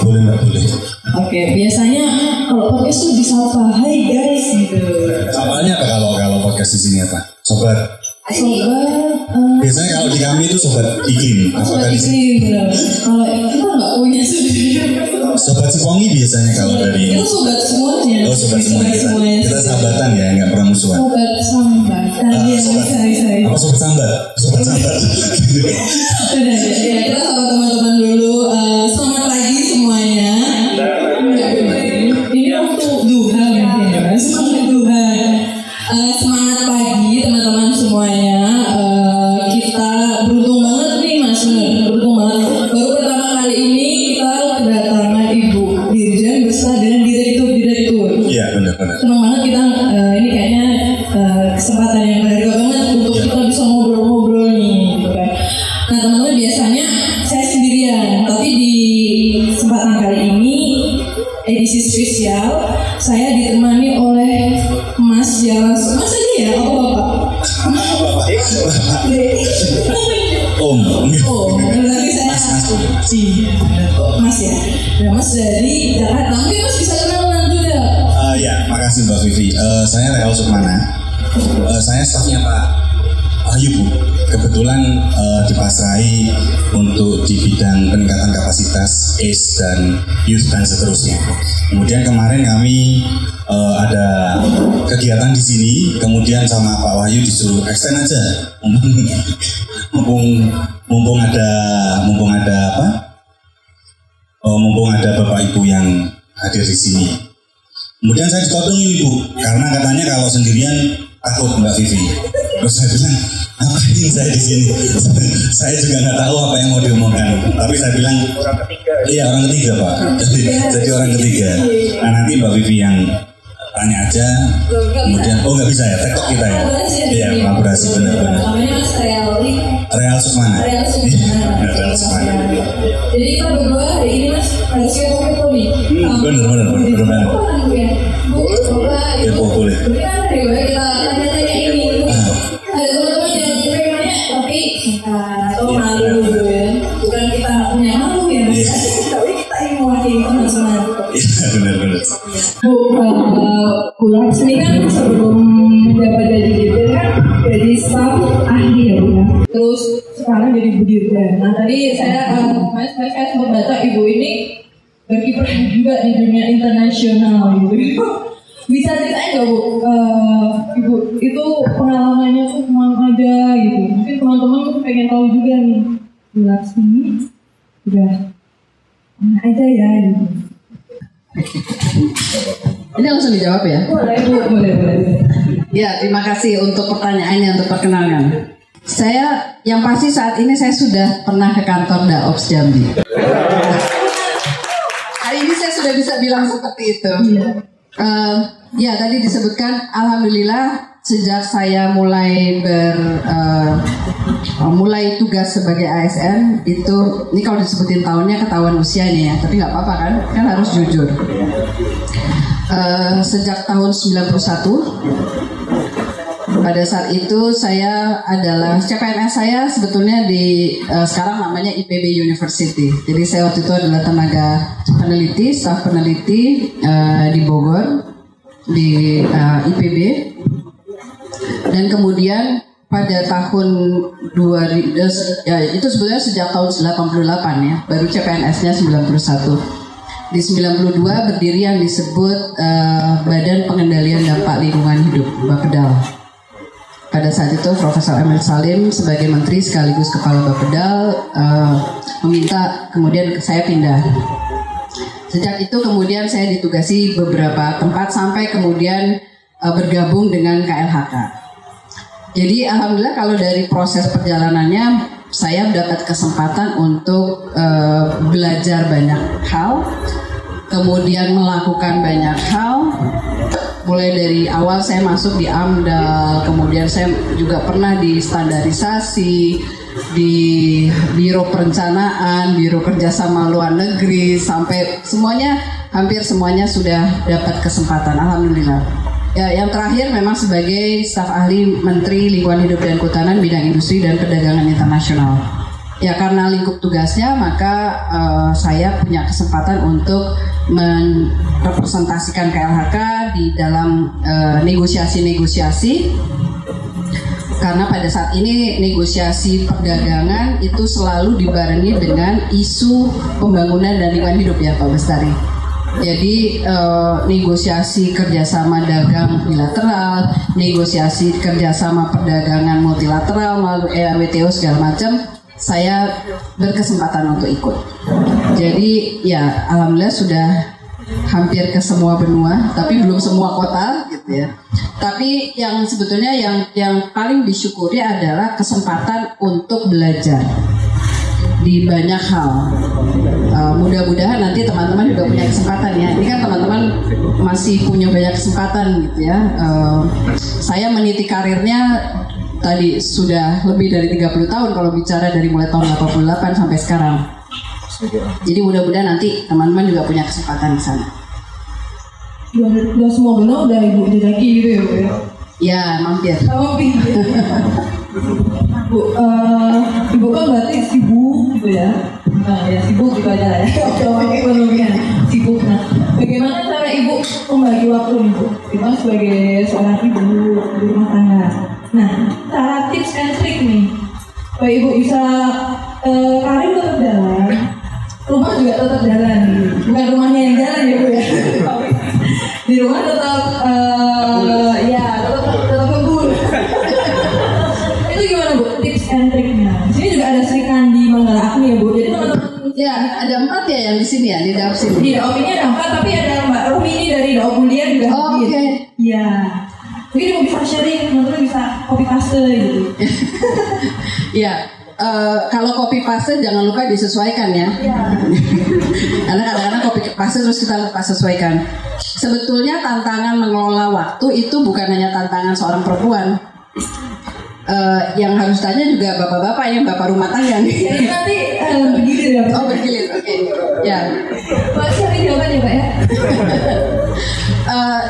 Boleh Mbak, boleh. Oke, biasanya kalau podcast tuh disapa, hai guys gitu. Apanya apa kalau podcast di sini apa? Sobat. Biasanya kalau di kami itu sobat iklim. Sobat iklim, benar. Kalau kita nggak punya sobat Sipongi biasanya kalau dari. Itu sobat semuanya. Oh, sobat semuanya. Kita sahabatan ya, nggak pernah musuhan. Sobat sambatan. Apa sobat sambat? Sobat sambat. Udah ya, kita sama teman-teman dulu. Selamat pagi semuanya. Ini waktu duha mungkin ya. Semangat duha. Semangat pagi teman-teman semuanya. Kita beruntung banget nih Mas, beruntung banget. Baru pertama kali ini kita kedatangan Ibu Dirjen bersama dengan direktur. Iya benar-benar. Senang banget kita ini kayaknya kesempatan yang berharga banget untuk kita bisa ngobrol-ngobrol nih, gitu kan. Nah teman-teman, biasanya saya sendirian, tapi di kesempatan kali ini edisi spesial saya ditemani oleh Mas Jalas. Mas aja ya, apa Bapak? Berarti saya Mas ya. Nah, Mas dari Jakarta. Mungkin Mas bisa kenalan juga. Ya, makasih Mbak Vivi. Saya Real Sukmana. Saya stafnya Pak Ayu Bu. Kebetulan dipasrahi untuk di bidang peningkatan kapasitas ACE dan youth dan seterusnya. Kemudian kemarin kami ada kegiatan di sini, kemudian sama Pak Wahyu disuruh extend aja, mumpung ada Bapak Ibu yang hadir di sini. Kemudian saya ditodong ini Bu, karena katanya kalau sendirian takut Mbak Vivi. Terus saya bilang, ngapain saya di sini? Saya juga nggak tahu apa yang mau diomongkan. Tapi saya bilang, iya orang ketiga Pak. Jadi orang ketiga. Nah nanti Mbak Vivi yang tanya aja. Kemudian, nggak bisa ya, tektok kita ya. Iya, kolaborasi benar-benar. Namanya Mas Real Sukmana. Real Sukmana. Jadi kita berdua hari ini Mas harus kepo nih. Benar. Boleh. Boleh. Kita tanya-tanya ini. Ada teman-teman yang pengennya tapi atau malu gitu ya. Bukan kita punya malu ya, tapi kita ingin mewakili teman-teman. Iya benar. Bu, kuliah seni kan sebelum menjabat jadi dirjen kan jadi staf ahli ya Bu ya. Terus sekarang jadi Bu Dirjen. Nah tadi saya sempat baca Ibu ini berkiprah juga di dunia internasional gitu. Bisa ceritain nggak Bu, Ibu itu pengalamannya tuh kemana aja gitu. Mungkin teman-teman tuh pengen tahu juga nih. Kuliah seni udah mana aja ya gitu. Ini langsung dijawab ya? Boleh. Ya, terima kasih untuk pertanyaannya, untuk perkenalan. Saya, yang pasti saat ini saya sudah pernah ke kantor Daops Jambi. Hari ini saya sudah bisa bilang seperti itu. Ya, tadi disebutkan, alhamdulillah sejak saya mulai mulai tugas sebagai ASN itu, ini kalau disebutin tahunnya ketahuan usianya ya, tapi nggak apa-apa kan harus jujur. Sejak tahun 91, pada saat itu saya adalah CPNS saya sebetulnya di sekarang namanya IPB University. Jadi saya waktu itu adalah tenaga peneliti, staf peneliti di Bogor di IPB. Dan kemudian pada tahun 2000 ya itu sebetulnya sejak tahun 88 ya, baru CPNS-nya 91. Di 92 berdiri yang disebut Badan Pengendalian Dampak Lingkungan Hidup Bapedal. Pada saat itu Profesor Emil Salim sebagai menteri sekaligus kepala Bapedal meminta kemudian saya pindah. Sejak itu kemudian saya ditugasi beberapa tempat sampai kemudian bergabung dengan KLHK. Jadi alhamdulillah kalau dari proses perjalanannya saya mendapat kesempatan untuk belajar banyak hal, kemudian melakukan banyak hal. Mulai dari awal saya masuk di AMDAL, kemudian saya juga pernah di standarisasi, di Biro Perencanaan, Biro Kerjasama Luar Negeri, sampai semuanya, hampir semuanya sudah dapat kesempatan, alhamdulillah. Ya, yang terakhir memang sebagai staf ahli Menteri Lingkungan Hidup dan Kehutanan bidang industri dan perdagangan internasional. ya karena lingkup tugasnya maka saya punya kesempatan untuk merepresentasikan KLHK di dalam negosiasi-negosiasi, karena pada saat ini negosiasi perdagangan itu selalu dibarengi dengan isu pembangunan dan lingkungan hidup ya Pak Bestari. Jadi negosiasi kerjasama dagang bilateral, negosiasi kerjasama perdagangan multilateral melalui WTO segala macam, saya berkesempatan untuk ikut. Jadi ya alhamdulillah sudah hampir ke semua benua, tapi belum semua kota gitu ya. Tapi yang sebetulnya yang paling disyukuri adalah kesempatan untuk belajar di banyak hal. Mudah-mudahan nanti teman-teman juga punya kesempatan ya. Ini kan teman-teman masih punya banyak kesempatan gitu ya. Saya meniti karirnya tadi sudah lebih dari 30 tahun kalau bicara dari mulai tahun 88 sampai sekarang. Jadi mudah-mudahan nanti teman-teman juga punya kesempatan di sana. Udah semua benar udah ibu jajaki gitu ya Bu ya? Ya mampir. Mampir. Bu, ibu kan berarti sibuk gitu ya? Nah ya sibuk gitu aja ya. Ekonominya sibuk. Nah bagaimana cara ibu membagi waktu nih Bu? Kita sebagai seorang ibu di rumah tangga. Nah cara tips and trick nih supaya ibu bisa karir tetap jalan, rumah juga tetap jalan, bukan rumahnya yang jalan ya Bu ya. Di rumah tetap ya tetap ngebul. Itu gimana Bu tips and triknya? Di sini juga ada Sri Kandi Manggala Agni ya Bu. Jadi teman-teman ya ada 4 ya yang di sini ya di dalam sini. Di Daop ini ada 4 tapi ada Mbak Rumi ini dari Daop Bulia juga. Oh, oke. Okay. Iya. Mungkin ibu bisa sharing, teman-teman bisa copy paste gitu. Iya. Kalau copy paste jangan lupa disesuaikan ya. Karena kadang-kadang copy paste terus kita lupa sesuaikan. Sebetulnya tantangan mengelola waktu itu bukan hanya tantangan seorang perempuan. Yang harus tanya juga bapak-bapak yang bapak rumah tangga nih. Jadi nanti bergilir ya. Oh bergilir, oke. Ya. Pak siapa jawabannya Pak ya?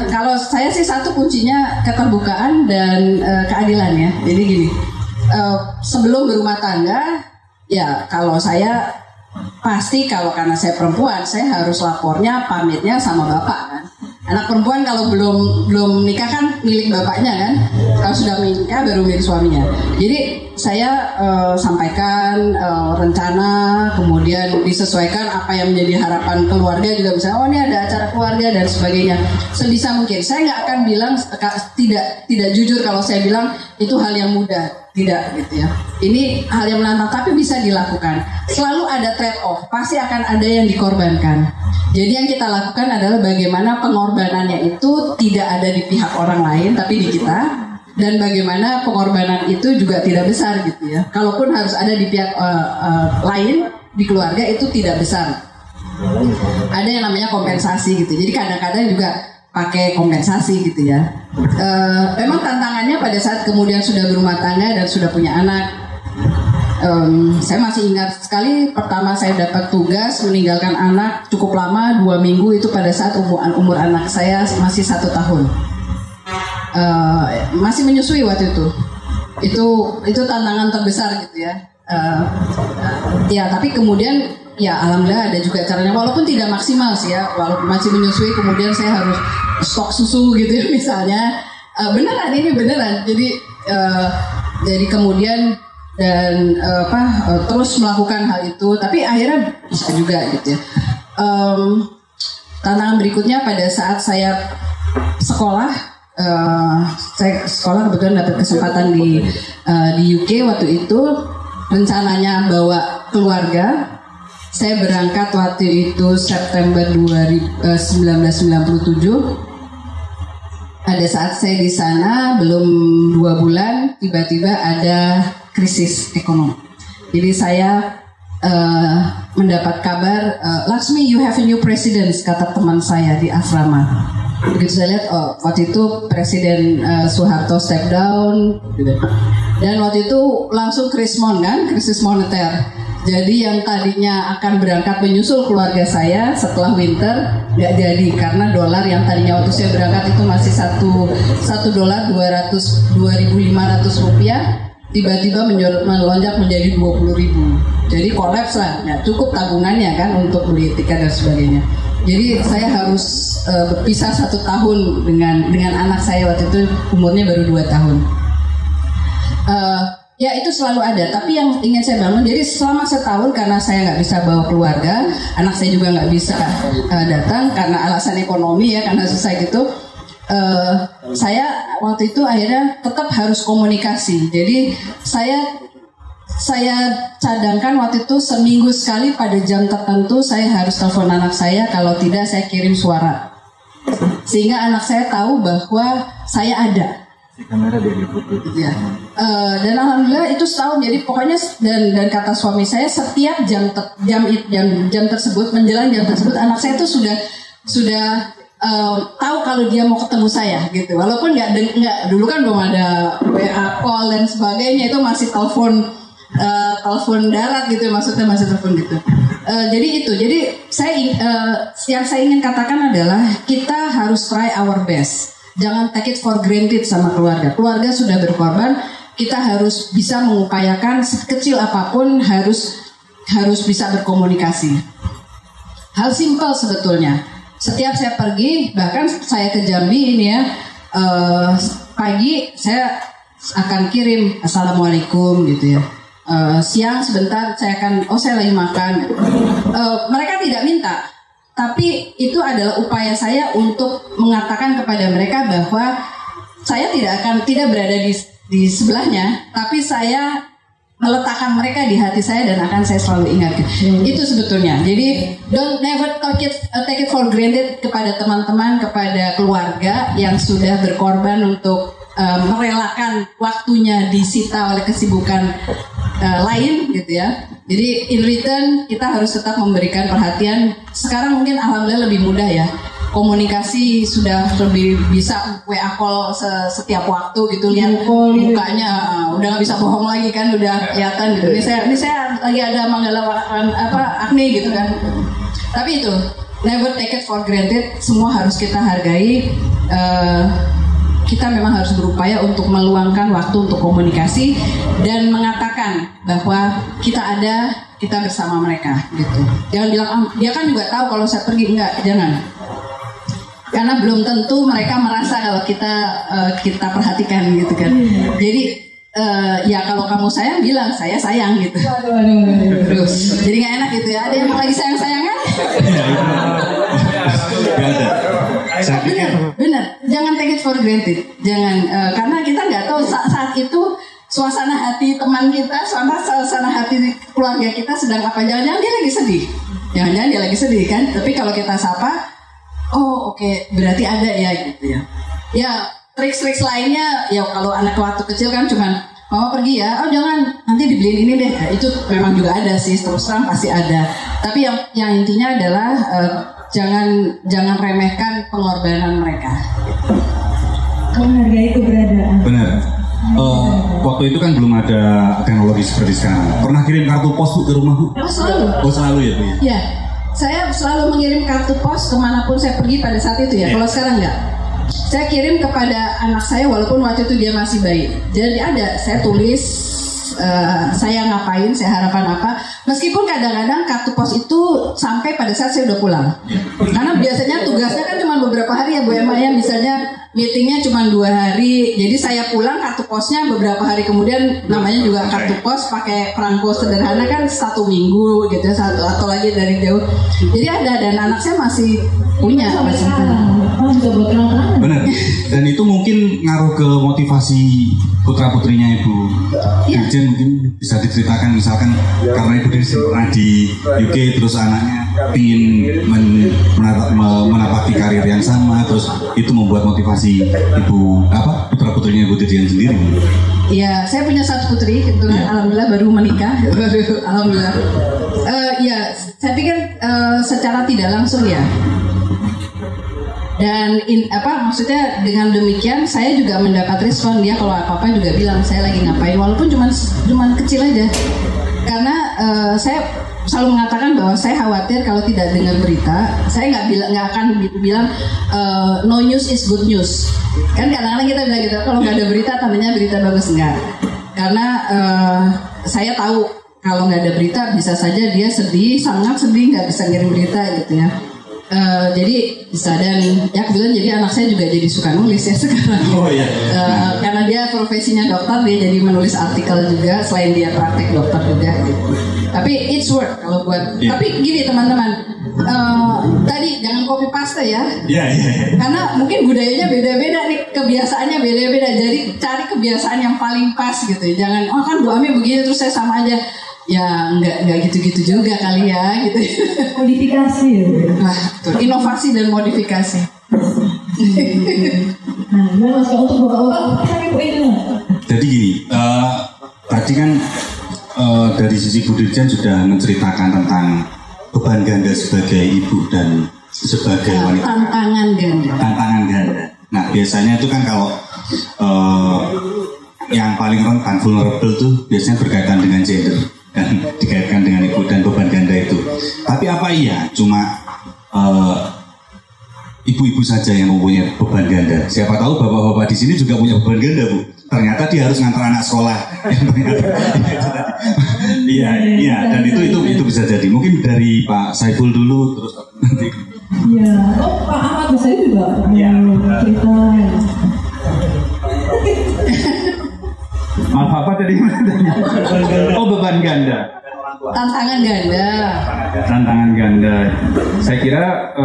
Kalau saya sih satu kuncinya keterbukaan dan keadilan ya. Jadi gini. Sebelum berumah tangga, ya kalau saya pasti kalau karena saya perempuan, saya harus lapornya pamitnya sama bapak kan. Anak perempuan kalau belum nikah kan milik bapaknya kan. Kalau sudah menikah baru milik suaminya. Jadi saya sampaikan rencana, kemudian disesuaikan apa yang menjadi harapan keluarga juga bisa. Oh ini ada acara keluarga dan sebagainya. Sebisa mungkin. Saya nggak akan bilang tidak jujur kalau saya bilang itu hal yang mudah. Tidak gitu ya. Ini hal yang menantang tapi bisa dilakukan. Selalu ada trade off. Pasti akan ada yang dikorbankan. Jadi yang kita lakukan adalah bagaimana pengorbanannya itu tidak ada di pihak orang lain tapi di kita. Dan bagaimana pengorbanan itu juga tidak besar gitu ya. Kalaupun harus ada di pihak lain di keluarga itu tidak besar. Ada yang namanya kompensasi gitu. Jadi kadang-kadang juga pakai kompensasi gitu ya. Memang tantangannya pada saat kemudian sudah berumah tangga dan sudah punya anak. Saya masih ingat sekali pertama saya dapat tugas meninggalkan anak cukup lama 2 minggu itu pada saat umur anak saya masih 1 tahun. Masih menyusui waktu itu. Itu tantangan terbesar gitu ya. Ya tapi kemudian ya alhamdulillah ada juga caranya walaupun tidak maksimal sih ya, walaupun masih menyusui kemudian saya harus stok susu gitu ya misalnya. Beneran jadi kemudian dan terus melakukan hal itu tapi akhirnya bisa juga gitu ya. Tantangan berikutnya pada saat saya sekolah, saya sekolah kebetulan dapat kesempatan di UK waktu itu, rencananya bawa keluarga. Saya berangkat waktu itu September 1997. Pada saat saya di sana belum 2 bulan tiba-tiba ada krisis ekonomi. Jadi saya mendapat kabar, Laksmi, you have a new president, kata teman saya di asrama. Begitu saya lihat, waktu itu Presiden Soeharto step down, dan waktu itu langsung krisis moneter. Jadi yang tadinya akan berangkat menyusul keluarga saya setelah winter nggak jadi karena dolar yang tadinya waktu saya berangkat itu masih $1 2.500 rupiah. tiba-tiba melonjak menjadi 20.000. Jadi kolaps lah, nggak cukup tabungannya kan untuk beli tiket dan sebagainya. Jadi saya harus berpisah 1 tahun dengan anak saya waktu itu umurnya baru 2 tahun. Ya itu selalu ada. Tapi yang ingin saya bangun, jadi selama setahun karena saya nggak bisa bawa keluarga, anak saya juga nggak bisa datang karena alasan ekonomi ya, karena susah gitu. Saya waktu itu akhirnya tetap harus komunikasi. Jadi saya cadangkan waktu itu seminggu sekali pada jam tertentu saya harus telepon anak saya, kalau tidak saya kirim suara. Sehingga anak saya tahu bahwa saya ada. Ya. Dan alhamdulillah itu setahun. Jadi pokoknya dan kata suami saya setiap jam tersebut menjelang jam tersebut anak saya itu sudah tahu kalau dia mau ketemu saya gitu. Walaupun nggak dulu kan belum ada WA call dan sebagainya, itu masih telepon darat gitu, maksudnya masih telepon gitu. Jadi yang saya ingin katakan adalah kita harus try our best. Jangan take it for granted sama keluarga. Keluarga sudah berkorban, kita harus bisa mengupayakan sekecil apapun, harus bisa berkomunikasi. Hal simpel sebetulnya. Setiap saya pergi, bahkan saya ke Jambi ini ya, pagi saya akan kirim assalamualaikum gitu ya. Siang sebentar saya lagi makan. Mereka tidak minta, tapi itu adalah upaya saya untuk mengatakan kepada mereka bahwa saya tidak berada di sebelahnya, tapi saya meletakkan mereka di hati saya dan akan saya selalu ingat. Itu sebetulnya. Jadi never take it for granted kepada teman-teman, kepada keluarga yang sudah berkorban untuk merelakan waktunya disita oleh kesibukan lain gitu ya. Jadi in return kita harus tetap memberikan perhatian. Sekarang mungkin alhamdulillah lebih mudah ya. Komunikasi sudah lebih bisa WA call setiap waktu gitu, lihat mukanya udah nggak bisa bohong lagi kan, udah kelihatan gitu. Ini saya lagi ada manggala Agni gitu kan. Tapi itu never take it for granted, semua harus kita hargai. Kita memang harus berupaya untuk meluangkan waktu untuk komunikasi dan mengatakan bahwa kita ada, kita bersama mereka gitu. Jangan bilang dia kan juga tahu kalau saya pergi, enggak, jangan. Karena belum tentu mereka merasa kalau kita perhatikan gitu kan. Jadi ya kalau kamu sayang, bilang saya sayang gitu. Terus jadi nggak enak gitu ya. Ada yang lagi sayang-sayangan? Bener. Jangan take it for granted. Jangan karena kita nggak tahu saat itu suasana hati teman kita, suasana hati keluarga kita sedang apa. Jangan-jangan dia lagi sedih. Jangan-jangan dia lagi sedih kan. Tapi kalau kita sapa, oh oke, berarti ada ya gitu ya. Ya trik-trik lainnya ya kalau anak waktu kecil kan cuman mama pergi ya, oh jangan nanti dibeliin ini deh. Nah, itu memang juga ada sih, terus terang pasti ada. Tapi yang intinya adalah jangan remehkan pengorbanan mereka. Menghargai keberadaan. Benar. Waktu itu kan belum ada teknologi seperti sekarang. Pernah kirim kartu pos Bu ke rumah Bu? Selalu. Oh selalu ya Bu? Ya, saya selalu mengirim kartu pos kemanapun saya pergi pada saat itu ya. Kalau sekarang enggak. Saya kirim kepada anak saya walaupun waktu itu dia masih bayi. Jadi ada, saya tulis saya ngapain, saya harapan apa. Meskipun kadang-kadang kartu pos itu sampai pada saat saya udah pulang. Karena biasanya tugasnya kan cuma beberapa hari ya Bu Emma ya. Misalnya meetingnya cuma 2 hari. Jadi saya pulang kartu posnya beberapa hari kemudian, namanya juga kartu pos pakai perangko sederhana kan 1 minggu gitu ya, atau lagi dari jauh. Jadi ada, dan anak saya masih punya. Benar. Dan itu mungkin ngaruh ke motivasi putra-putrinya Ibu Dirjen. Mungkin bisa diceritakan misalkan karena Ibu Dirjen pernah di UK, terus anaknya ingin menapaki karir yang sama, terus itu membuat motivasi putra-putrinya Ibu Dirjen sendiri. Iya, saya punya 1 putri, kebetulan alhamdulillah baru menikah. Alhamdulillah. Ya, saya pikir secara tidak langsung ya. Dan maksudnya dengan demikian saya juga mendapat respon, dia kalau apa-apa juga bilang saya lagi ngapain, walaupun cuman kecil aja. Karena saya selalu mengatakan bahwa saya khawatir kalau tidak dengar berita, saya nggak akan bilang no news is good news. Kan kadang-kadang kita bilang gitu, kalau nggak ada berita tandanya berita bagus, enggak. karena saya tahu kalau nggak ada berita bisa saja dia sedih, sangat sedih, nggak bisa ngirim berita gitu ya. Jadi bisa, dan ya kebetulan jadi anak saya juga jadi suka nulis ya sekarang. Karena dia profesinya dokter, dia jadi menulis artikel juga selain dia praktek dokter juga gitu. Tapi it's work kalau buat. Tapi gini teman-teman, tadi jangan copy paste ya. Karena mungkin budayanya beda-beda nih, kebiasaannya beda-beda. Jadi cari kebiasaan yang paling pas gitu. Jangan kan Bu Ami begini terus saya sama aja. Ya nggak gitu-gitu juga kali ya gitu. Modifikasi ya. Nah, tuh, inovasi dan modifikasi. Nah, Mas, untuk bapak-bapak saya poin dulu. Jadi gini, tadi kan dari sisi Bu Dirjen sudah menceritakan tentang beban ganda sebagai ibu dan sebagai wanita. Tantangan ganda. Nah, biasanya itu kan kalau yang paling rentan vulnerable tuh biasanya berkaitan dengan gender. Dan dikaitkan dengan ibu dan beban ganda itu. Tapi apa iya cuma ibu-ibu saja yang mempunyai beban ganda? Siapa tahu bapak-bapak di sini juga punya beban ganda, Bu. Ternyata dia harus ngantar anak sekolah. Iya, dan itu bisa jadi. Mungkin dari Pak Saiful dulu, terus nanti. Iya, Pak Ahmad bisa juga cerita. Maaf, apa tadi? Oh, beban ganda. Tantangan ganda. Saya kira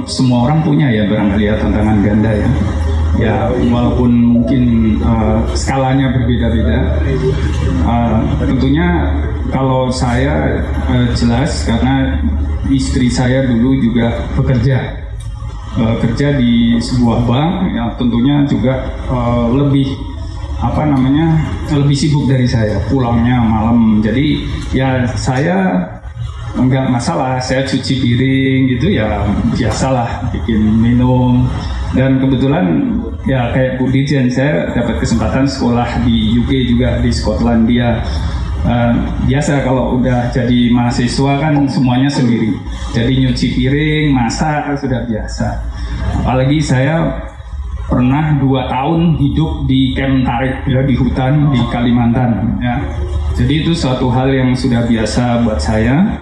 semua orang punya ya barangkali ya tantangan ganda ya. Ya walaupun mungkin skalanya berbeda-beda. Tentunya kalau saya jelas karena istri saya dulu juga bekerja. Kerja di sebuah bank ya, tentunya juga lebih sibuk dari saya, pulangnya malam. Jadi ya saya enggak masalah, saya cuci piring gitu ya biasalah, bikin minum. Dan kebetulan ya kayak Bu Dirjen, saya dapat kesempatan sekolah di UK juga, di Skotlandia. Biasa kalau udah jadi mahasiswa kan semuanya sendiri, jadi nyuci piring, masak sudah biasa. Apalagi saya pernah 2 tahun hidup di Kem Tarik ya, di hutan di Kalimantan ya. Jadi itu suatu hal yang sudah biasa buat saya.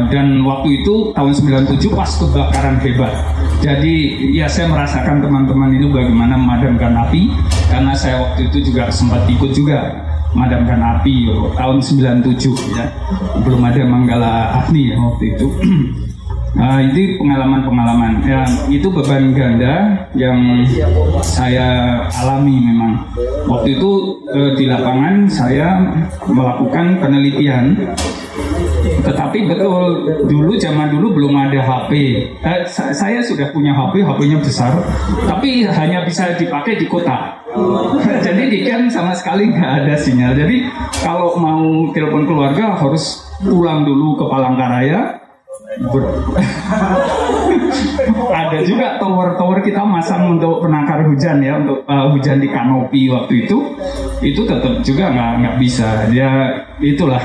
Dan waktu itu tahun 97 pas kebakaran hebat. Jadi ya saya merasakan teman-teman itu bagaimana memadamkan api, karena saya waktu itu juga sempat ikut juga memadamkan api tahun 97 ya. Belum ada Manggala Agni ya waktu itu. Itu pengalaman-pengalaman ya, itu beban ganda yang saya alami memang. Waktu itu di lapangan saya melakukan penelitian, tetapi betul dulu zaman dulu belum ada HP. Saya sudah punya HP, HP-nya besar, tapi hanya bisa dipakai di kota. Jadi di camp sama sekali nggak ada sinyal. Jadi kalau mau telepon keluarga harus pulang dulu ke Palangkaraya. Ada juga tower kita masang untuk penangkar hujan ya, untuk hujan di kanopi waktu itu tetap juga nggak bisa. Ya itulah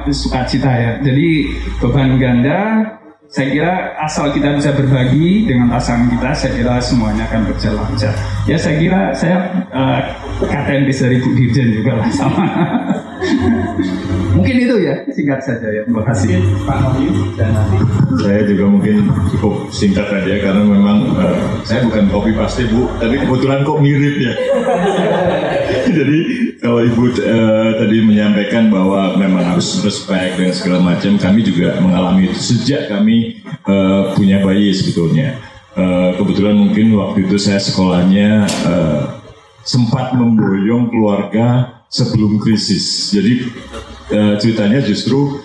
sukacita ya. Jadi beban ganda, saya kira asal kita bisa berbagi dengan pasangan kita, saya kira semuanya akan berjalan lancar. Ya saya kira saya KTNP dari Bu Dirjen juga lah sama. Mungkin itu ya, singkat saja ya. Terima kasih Pak Novi dan nanti. Saya juga mungkin cukup singkat aja karena memang saya bukan copy paste Bu, tapi kebetulan kok mirip ya. Jadi kalau Ibu tadi menyampaikan bahwa memang harus respect dan segala macam, kami juga mengalami itu sejak kami punya bayi sebetulnya. Kebetulan mungkin waktu itu saya sekolahnya sempat memboyong keluarga sebelum krisis. Jadi ceritanya justru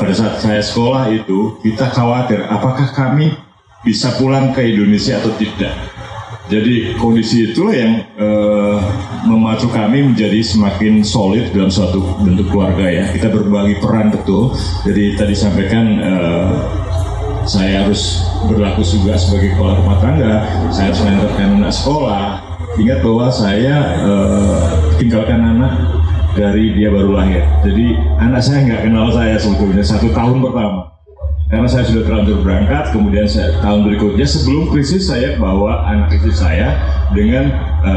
pada saat saya sekolah itu kita khawatir apakah kami bisa pulang ke Indonesia atau tidak. Jadi kondisi itulah yang memacu kami menjadi semakin solid dalam suatu bentuk keluarga ya. Kita berbagi peran betul. Jadi tadi sampaikan saya harus berlaku juga sebagai kepala rumah tangga. Saya harus mengantarkan anak sekolah. Ingat bahwa saya tinggalkan anak dari dia baru lahir. Jadi anak saya nggak kenal saya sebetulnya 1 tahun pertama. Karena saya sudah terlanjur berangkat, kemudian tahun berikutnya sebelum krisis saya bawa anak istri saya dengan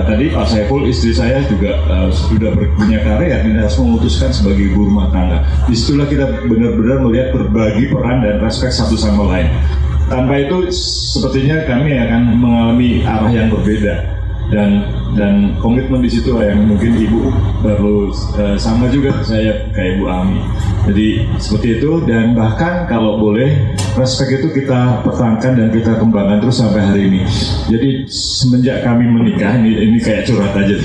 tadi Pak Saiful, istri saya juga sudah punya karir dan harus memutuskan sebagai ibu rumah tangga. Disitulah kita benar-benar melihat berbagi peran dan respek satu sama lain. Tanpa itu sepertinya kami akan mengalami arah yang berbeda. Dan komitmen di situ yang mungkin Ibu perlu sama juga saya kayak Bu Ami. Jadi seperti itu, dan bahkan kalau boleh respek itu kita pertahankan dan kita kembangkan terus sampai hari ini. Jadi semenjak kami menikah, ini kayak curhat aja.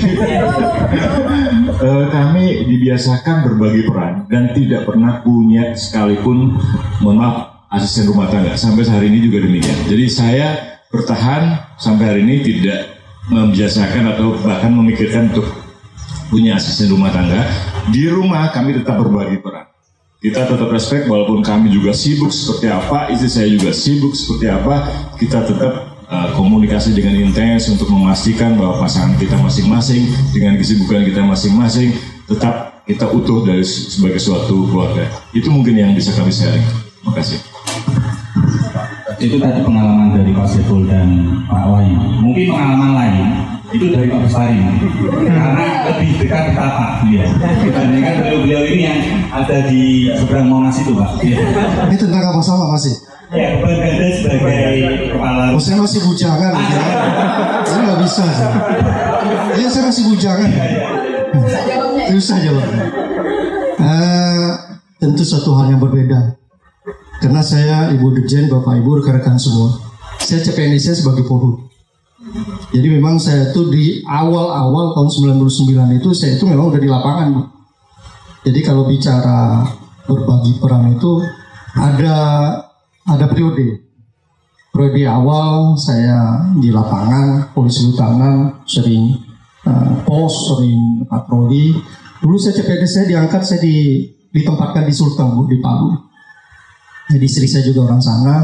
Kami dibiasakan berbagi peran dan tidak pernah punya sekalipun, mohon maaf, asisten rumah tangga. Sampai hari ini juga demikian. Jadi saya bertahan sampai hari ini tidak membiasakan atau bahkan memikirkan untuk punya asisten rumah tangga. Di rumah kami tetap berbagi peran. Kita tetap respect walaupun kami juga sibuk seperti apa, istri saya juga sibuk seperti apa, kita tetap komunikasi dengan intens untuk memastikan bahwa pasangan kita masing-masing dengan kesibukan kita masing-masing tetap kita utuh dari sebagai suatu keluarga. Itu mungkin yang bisa kami sharing. Terima kasih. Itu tadi pengalaman dari Pak Saiful dan Pak Wahyu. Mungkin pengalaman lain itu dari Pak Bestari, karena lebih dekat tapak dia dibandingkan beliau ini yang ada di seberang Monas itu, Pak. Ini tentang apa sama masih? Ya, berbeda sebagai kepala. Saya masih bujangan, ya. Saya nggak bisa. Iya, saya masih bujangan. Susah jawabnya. Tentu satu hal yang berbeda. Karena saya, Ibu Dirjen, Bapak Ibu, rekan-rekan semua, saya CPNS saya sebagai Polhut. Jadi memang saya itu di awal-awal tahun 99 itu saya itu memang udah di lapangan. Jadi kalau bicara berbagi peran itu ada periode. Periode awal saya di lapangan, polisi hutanan, sering pos, sering patroli. Dulu saya CPNS saya diangkat, saya ditempatkan di Sulteng, Bu, di Palu. Jadi istri saya juga orang sana,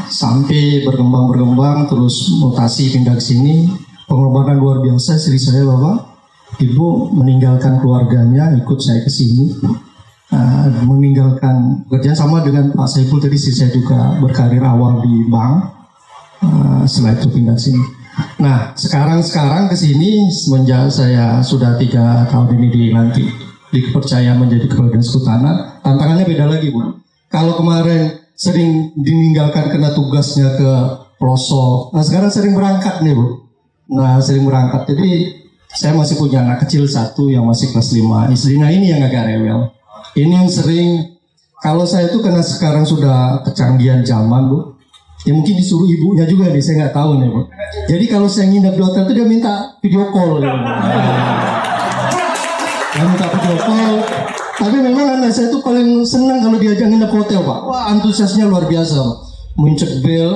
sampai berkembang terus mutasi pindah ke sini, pengorbanan luar biasa. Istri saya, Bapak Ibu, meninggalkan keluarganya ikut saya ke sini, meninggalkan pekerjaan. Sama dengan Pak Saiful tadi, istri saya juga berkarir awal di bank, setelah itu pindah ke sini. Nah sekarang ke sini semenjak saya sudah 3 tahun ini dipercaya menjadi Kepala Dinas Kehutanan, tantangannya beda lagi, Bu. Kalau kemarin sering ditinggalkan karena tugasnya ke pelosok, nah sekarang sering berangkat nih, Bu. Nah sering berangkat, jadi saya masih punya anak kecil satu yang masih kelas 5, istrinya ini yang agak rewel. Ini yang sering, kalau saya itu karena sekarang sudah kecanggihan zaman, Bu, ya mungkin disuruh ibunya juga nih, saya nggak tahu nih, Bu. Jadi kalau saya nginep di hotel itu dia minta video call, ya. Dia minta video call. Tapi memang anak saya itu paling senang kalau diajak nginep hotel, Pak. Wah, antusiasnya luar biasa, Pak. Mencet bel,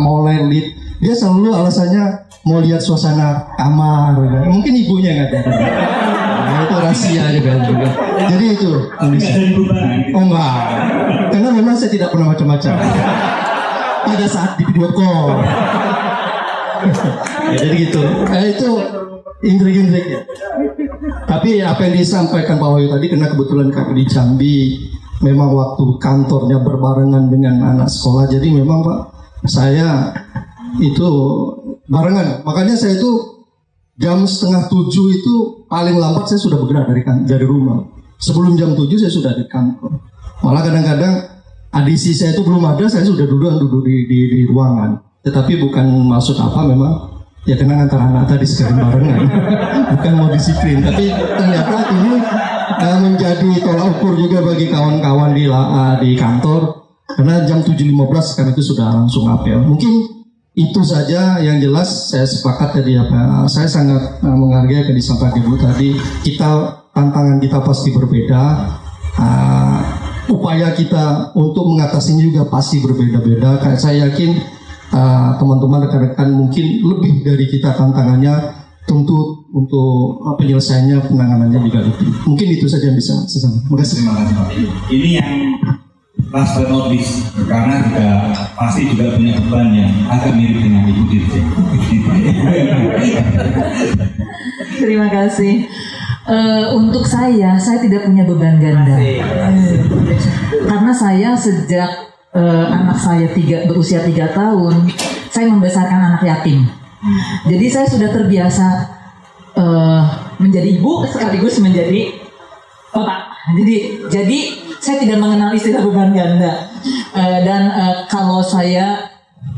mau landit. Dia selalu alasannya mau lihat suasana kamar. Mungkin ibunya nggak ada. Nah, itu rahasia juga. Jadi itu. Oh enggak. Karena memang saya tidak pernah macam-macam. Pada saat di video call. Ya, jadi gitu. Itu intrik-intrik ya. Tapi apa yang disampaikan Pak Wahyu tadi, karena kebetulan kami di Jambi, memang waktu kantornya berbarengan dengan anak sekolah, jadi memang Pak, saya itu barengan. Makanya saya itu jam 6:30 itu paling lambat saya sudah bergerak dari rumah. Sebelum jam 7 saya sudah di kantor. Malah kadang-kadang adisi saya itu belum ada, saya sudah duduk di ruangan. Tetapi bukan maksud apa, memang ya karena antara anak tadi sekali barengan. Bukan mau disiplin, tapi ternyata ini menjadi tolak ukur juga bagi kawan-kawan di kantor. Karena jam 7.15 kan itu sudah langsung apel. Mungkin itu saja yang jelas. Saya sepakat tadi apa. Saya sangat menghargai yang disampaikan Ibu tadi. Tantangan kita pasti berbeda. Upaya kita untuk mengatasinya juga pasti berbeda-beda. Kayak saya yakin teman-teman rekan-rekan mungkin lebih dari kita tantangannya, tentu untuk penyelesaiannya, penanganannya juga lebih. Mungkin itu saja yang bisa saya sampaikan. Terima kasih. Terima kasih, Pak. Ini yang last but not least, karena juga pasti juga punya beban yang agak mirip dengan Ibu Dirjen. Terima kasih. Untuk saya tidak punya beban ganda. Karena saya sejak anak saya berusia 3 tahun, saya membesarkan anak yatim. Jadi saya sudah terbiasa menjadi ibu sekaligus menjadi bapak. Jadi saya tidak mengenal istilah beban ganda. Dan kalau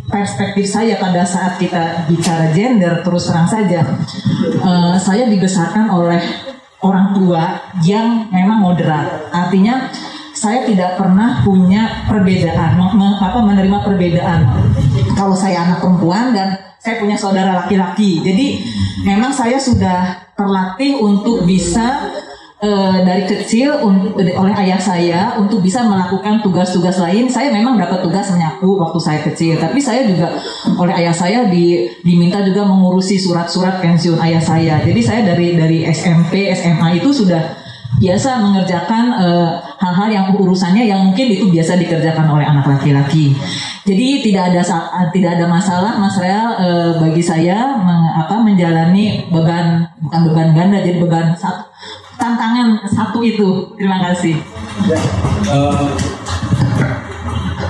perspektif saya pada saat kita bicara gender, terus terang saja, saya dibesarkan oleh orang tua yang memang moderat. Artinya saya tidak pernah punya perbedaan, menerima perbedaan. Kalau saya anak perempuan dan saya punya saudara laki-laki, jadi memang saya sudah terlatih untuk bisa dari kecil oleh ayah saya untuk bisa melakukan tugas-tugas lain. Saya memang dapat tugas menyapu waktu saya kecil, tapi saya juga oleh ayah saya diminta juga mengurusi surat-surat pensiun ayah saya. Jadi saya dari SMP, SMA itu sudah biasa mengerjakan hal-hal yang urusannya yang mungkin itu biasa dikerjakan oleh anak laki-laki. Jadi tidak ada masalah, Mas Real, bagi saya menjalani bukan beban ganda, jadi beban tantangan satu itu. Terima kasih.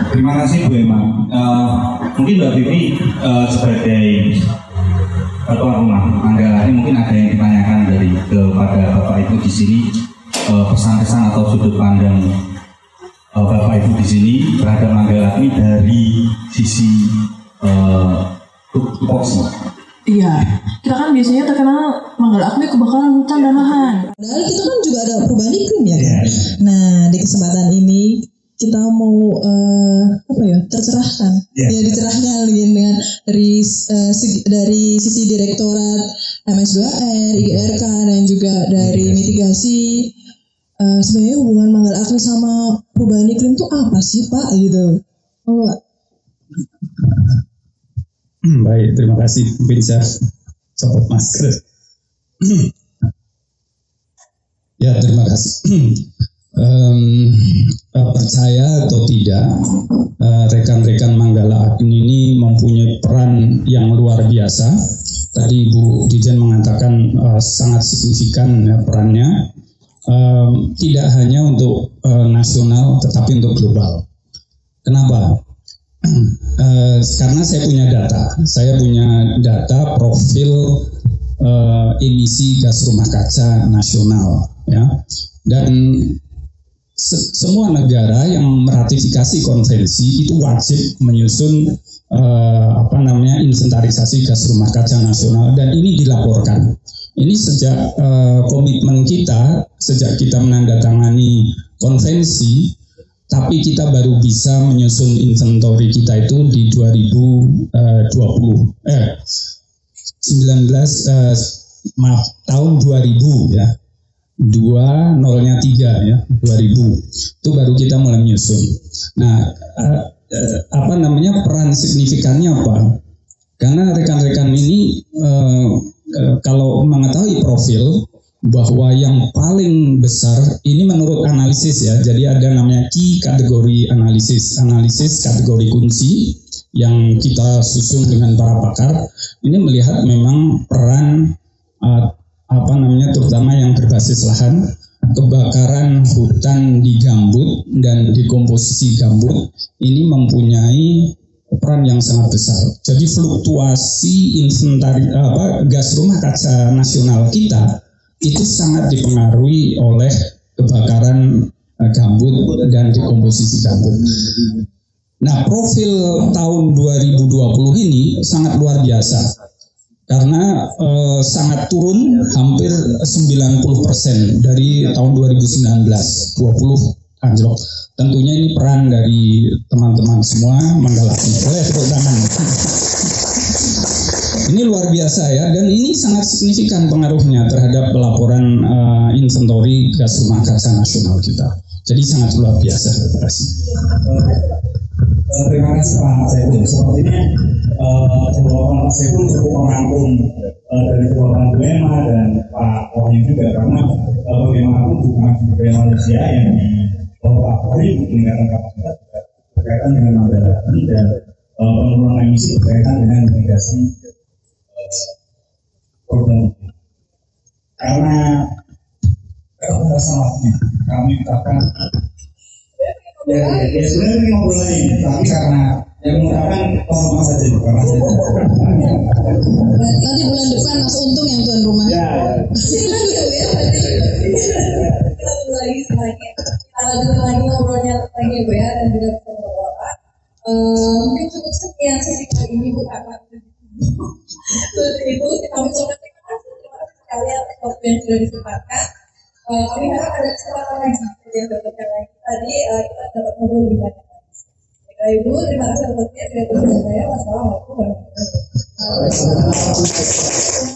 Terima kasih Bu Emma. Mungkin Mbak Vivi sebagai ketua rumah Manggala ini mungkin ada yang ditanyakan kepada Bapak Ibu di sini, pesan-pesan atau sudut pandang Bapak Ibu di sini terhadap Manggala ini dari sisi tupoksi. Iya, kita kan biasanya terkenal Manggala Agni kebakaran hutan dan lahan. Padahal kita kan juga ada perubahan iklim ya kan. Nah, di kesempatan ini kita mau tercerahkan, dicerahkan dengan dari sisi Direktorat MS2R, IGRK dan juga dari mitigasi. Sebenarnya hubungan Manggala Agni sama perubahan iklim itu apa sih Pak gitu? Baik, terima kasih. Bisa copot masker. Ya, terima kasih. Percaya atau tidak, rekan-rekan Manggala Agni ini mempunyai peran yang luar biasa. Tadi Bu Dijen mengatakan sangat signifikan ya, perannya. Tidak hanya untuk nasional, tetapi untuk global. Kenapa? Karena saya punya data profil emisi gas rumah kaca nasional, ya, dan semua negara yang meratifikasi konvensi itu wajib menyusun inventarisasi gas rumah kaca nasional, dan ini dilaporkan. Ini sejak komitmen kita, sejak kita menandatangani konvensi. Tapi kita baru bisa menyusun inventory kita itu di 2020, tahun 2000 ya, 2003 ya, 2000 itu baru kita mulai menyusun. Nah, peran signifikannya apa? Karena rekan-rekan ini kalau mengetahui profil bahwa yang paling besar ini menurut analisis ya, jadi ada namanya key kategori analisis kategori kunci yang kita susun dengan para pakar. Ini melihat memang peran terutama yang berbasis lahan, kebakaran hutan di gambut dan dekomposisi gambut ini mempunyai peran yang sangat besar. Jadi fluktuasi gas rumah kaca nasional kita itu sangat dipengaruhi oleh kebakaran gambut dan dekomposisi gambut. Nah, profil tahun 2020 ini sangat luar biasa karena sangat turun hampir 90% dari tahun 2019, 20 anjlok. Tentunya ini peran dari teman-teman semua Manggala Agni. Boleh tepuk tangan. Ini luar biasa ya, dan ini sangat signifikan pengaruhnya terhadap pelaporan inventory gas rumah kaca nasional kita. Jadi sangat luar biasa. Terima kasih. Terima kasih Pak Saiful. Sepertinya jawaban Pak Saiful cukup merangkum dari jawaban Bu Emma dan Pak Wahyu juga, karena bagaimanapun hubungan sumber daya manusia yang dipelopori peningkatan kapasitas berkaitan dengan Manggala Agni dan penurunan emisi berkaitan dengan mitigasi program. Karena sama kami ucapkan ya sebenarnya ini ngobrol lagi, tapi karena yang menggunakan mas saja karena nanti bulan depan Mas Untung yang tuan rumah. Ya. Kita lagi semuanya. Kita lanjut lagi ngobrolnya lagi Bu ya dan juga bersama Bapak. Mungkin cukup sekian sesi kali ini Bu Kakak. Seperti itu kami ucapkan terima kasih sekali atas waktu yang sudah disempatkan. Kami harap ada kesempatan lagi yang berikutnya lagi. Tadi kita dapat ngobrol lebih banyak. Baik Ibu, terima kasih atas waktunya. Saya Wassalamualaikum warahmatullahi wabarakatuh.